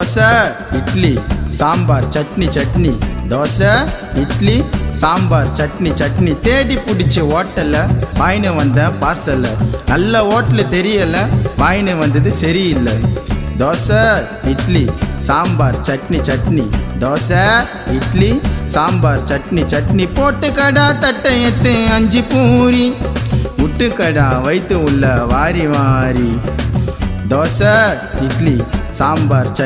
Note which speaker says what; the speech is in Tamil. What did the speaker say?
Speaker 1: தோசை இட்லி சாம்பார் சட்னி சட்னி, தோசை இட்லி சாம்பார் சட்னி சட்னி. தேடி பிடிச்சி ஹோட்டலில் வாங்கினு வந்தேன் பார்சலை. நல்ல ஹோட்டலு தெரியலை, வாங்கினு வந்தது சரியில்லை. தோசை இட்லி சாம்பார் சட்னி சட்னி, தோசை இட்லி சாம்பார் சட்னி சட்னி. போட்டு கடா தட்டை எத்து 5 பூரி, முட்டு கடா வைத்து உள்ள வாரி வாரி. தோசை இட்லி சாம்பார் சட்னி.